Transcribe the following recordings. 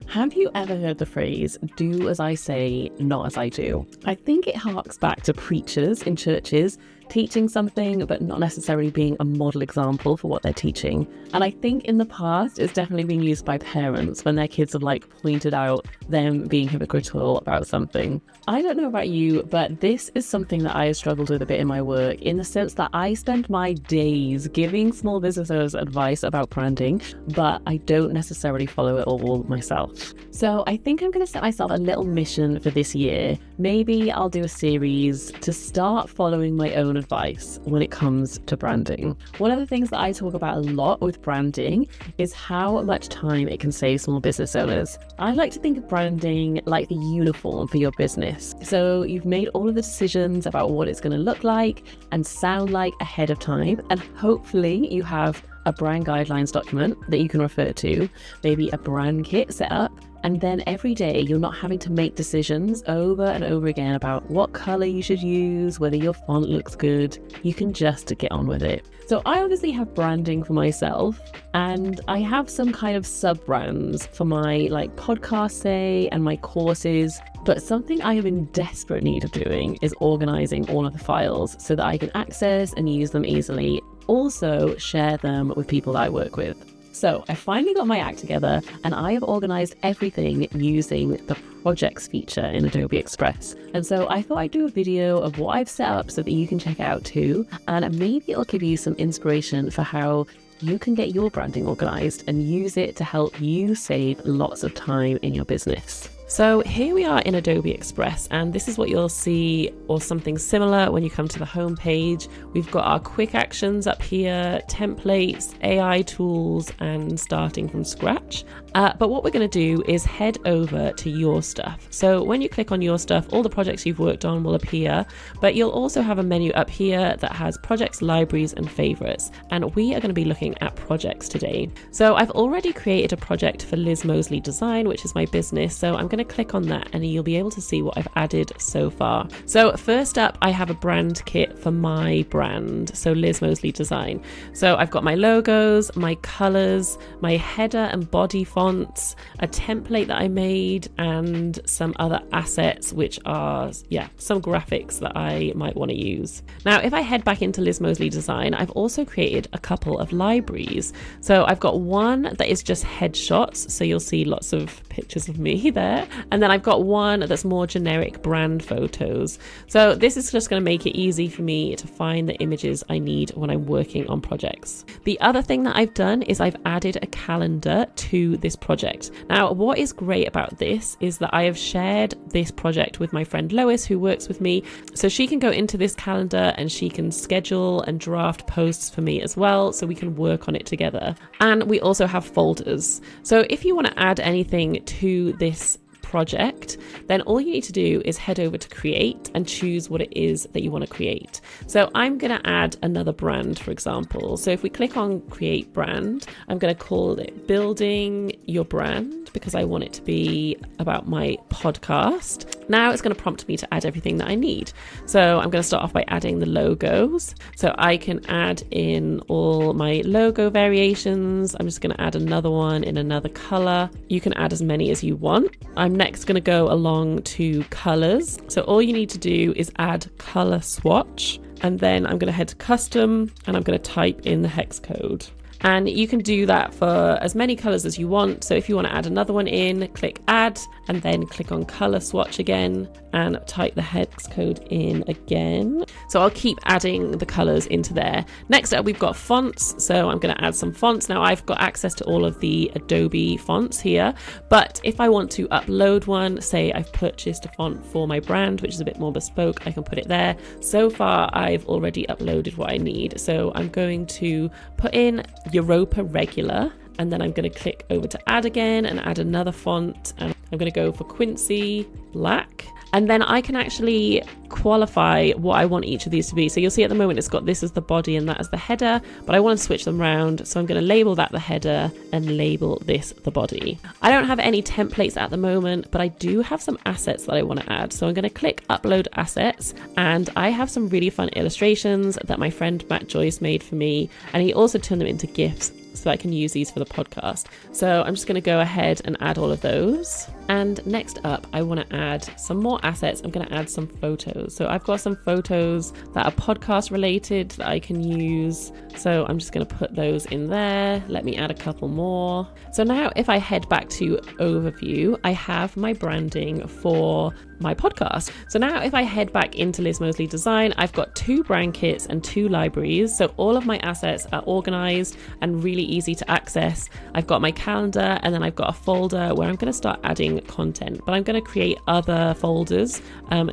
Have you ever heard the phrase, do as I say, not as I do? I think it harks back to preachers in churches teaching something, but not necessarily being a model example for what they're teaching. And I think in the past, it's definitely been used by parents when their kids have pointed out them being hypocritical about something. I don't know about you, but this is something that I have struggled with a bit in my work, in the sense that I spend my days giving small business owners advice about branding, but I don't necessarily follow it all myself. So I think I'm going to set myself a little mission for this year. Maybe I'll do a series to start following my own advice when it comes to branding. One of the things that I talk about a lot with branding is how much time it can save small business owners. I like to think of branding like the uniform for your business. So you've made all of the decisions about what it's going to look like and sound like ahead of time, and hopefully you have a brand guidelines document that you can refer to, maybe a brand kit set up, and then every day you're not having to make decisions over and over again about what color you should use, whether your font looks good. You can just get on with it. So I obviously have branding for myself, and I have some kind of sub-brands for my podcast, say, and my courses. But something I am in desperate need of doing is organizing all of the files so that I can access and use them easily. Also share them with people that I work with. So I finally got my act together, and I have organized everything using the projects feature in Adobe Express. And so I thought I'd do a video of what I've set up so that you can check it out too. And maybe it'll give you some inspiration for how you can get your branding organized and use it to help you save lots of time in your business. So here we are in Adobe Express, and this is what you'll see, or something similar, when you come to the home page. We've got our quick actions up here, templates, AI tools, and starting from scratch. But what we're going to do is head over to your stuff. So when you click on your stuff, all the projects you've worked on will appear, but you'll also have a menu up here that has projects, libraries, and favorites. And we are going to be looking at projects today. So I've already created a project for Liz Mosley Design, which is my business. So I'm going to click on that and you'll be able to see what I've added so far. So first up, I have a brand kit for my brand, so Liz Mosley Design. So I've got my logos, my colors, my header and body fonts, a template that I made, and some other assets, which are some graphics that I might want to use. Now if I head back into Liz Mosley Design, I've also created a couple of libraries. So I've got one that is just headshots, so you'll see lots of pictures of me there. And then I've got one that's more generic brand photos. So this is just going to make it easy for me to find the images I need when I'm working on projects. The other thing that I've done is I've added a calendar to this project. Now, what is great about this is that I have shared this project with my friend Lois, who works with me. So she can go into this calendar and she can schedule and draft posts for me as well, so we can work on it together. And we also have folders. So if you want to add anything to this project, then all you need to do is head over to create and choose what it is that you want to create. So I'm going to add another brand, for example. So if we click on create brand, I'm going to call it building your brand, because I want it to be about my podcast. Now it's going to prompt me to add everything that I need. So I'm going to start off by adding the logos. So I can add in all my logo variations. I'm just going to add another one in another color. You can add as many as you want. I'm next going to go along to colors. So all you need to do is add color swatch, and then I'm going to head to custom and I'm going to type in the hex code. And you can do that for as many colors as you want. So if you want to add another one in, click add, and then click on color swatch again and type the hex code in again. So I'll keep adding the colors into there. Next up, we've got fonts. So I'm going to add some fonts. Now I've got access to all of the Adobe fonts here, but if I want to upload one, say I've purchased a font for my brand, which is a bit more bespoke, I can put it there. So far, I've already uploaded what I need. So I'm going to put in Europa Regular, and then I'm going to click over to add again and add another font, and I'm going to go for Quincy Black. And then I can actually qualify what I want each of these to be. So you'll see at the moment it's got this as the body and that as the header, but I want to switch them around. So I'm going to label that the header and label this the body. I don't have any templates at the moment, but I do have some assets that I want to add. So I'm going to click upload assets, and I have some really fun illustrations that my friend Matt Joyce made for me, and he also turned them into GIFs. so that I can use these for the podcast. So I'm just going to go ahead and add all of those. And next up, I want to add some more assets. I'm going to add some photos. So I've got some photos that are podcast related that I can use. So I'm just going to put those in there. Let me add a couple more. So now if I head back to overview, I have my branding for my podcast. So now if I head back into Liz Mosley Design, I've got 2 brand kits and 2 libraries. So all of my assets are organized and really easy to access. I've got my calendar, and then I've got a folder where I'm going to start adding content, but I'm going to create other folders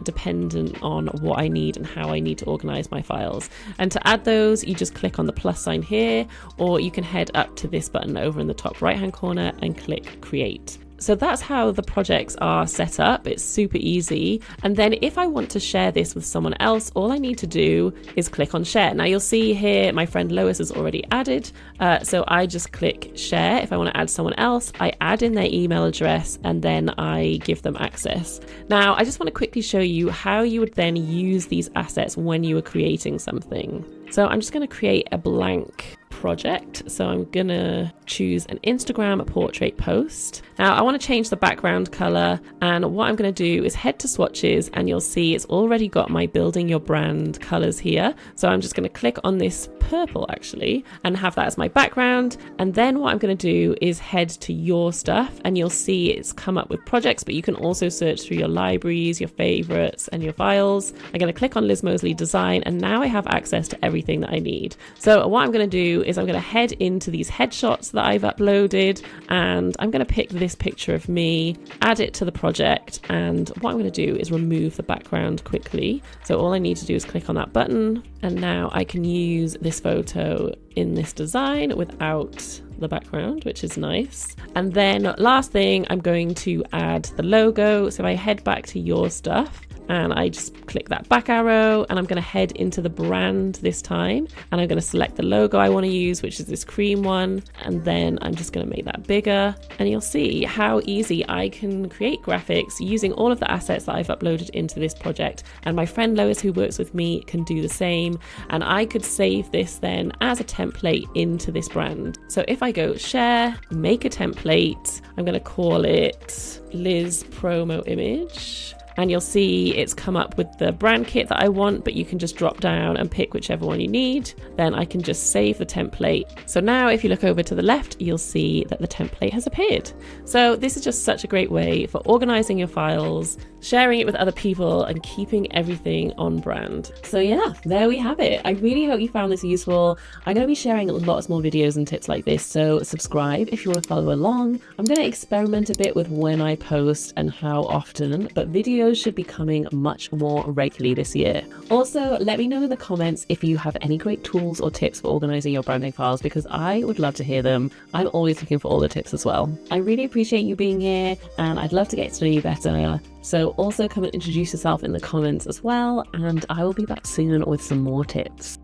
dependent on what I need and how I need to organize my files. And to add those, you just click on the plus sign here, or you can head up to this button over in the top right hand corner and click create. So that's how the projects are set up. It's super easy. And then if I want to share this with someone else, all I need to do is click on share. Now you'll see here, my friend Lois has already added. So I just click share. If I want to add someone else, I add in their email address and then I give them access. Now, I just want to quickly show you how you would then use these assets when you are creating something. So I'm just going to create a blank project. So I'm gonna choose an Instagram portrait post. Now I want to change the background color, and what I'm going to do is head to swatches, and you'll see it's already got my building your brand colors here. So I'm just going to click on this purple actually and have that as my background. And then what I'm going to do is head to your stuff, and you'll see it's come up with projects, but you can also search through your libraries, your favorites and your files. I'm going to click on Liz Mosley Design, and now I have access to everything that I need. So what I'm going to do is I'm going to head into these headshots that I've uploaded, and I'm going to pick this picture of me, add it to the project, and what I'm going to do is remove the background quickly. So all I need to do is click on that button, and now I can use this photo in this design without the background, which is nice. And then last thing, I'm going to add the logo. So I head back to your stuff, and I just click that back arrow, and I'm going to head into the brand this time, and I'm going to select the logo I want to use, which is this cream one, and then I'm just going to make that bigger, and you'll see how easy I can create graphics using all of the assets that I've uploaded into this project. And my friend Lois, who works with me, can do the same, and I could save this then as a template into this brand. So if I go share, make a template, I'm going to call it Liz promo image. And you'll see it's come up with the brand kit that I want, but you can just drop down and pick whichever one you need. Then I can just save the template. So now if you look over to the left, you'll see that the template has appeared. So this is just such a great way for organizing your files, sharing it with other people, and keeping everything on brand. So yeah, there we have it. I really hope you found this useful. I'm going to be sharing lots more videos and tips like this, so subscribe if you want to follow along. I'm going to experiment a bit with when I post and how often, but videos should be coming much more regularly this year. Also, let me know in the comments if you have any great tools or tips for organizing your branding files, because I would love to hear them. I'm always looking for all the tips as well. I really appreciate you being here, and I'd love to get to know you better. So also come and introduce yourself in the comments as well, and I will be back soon with some more tips.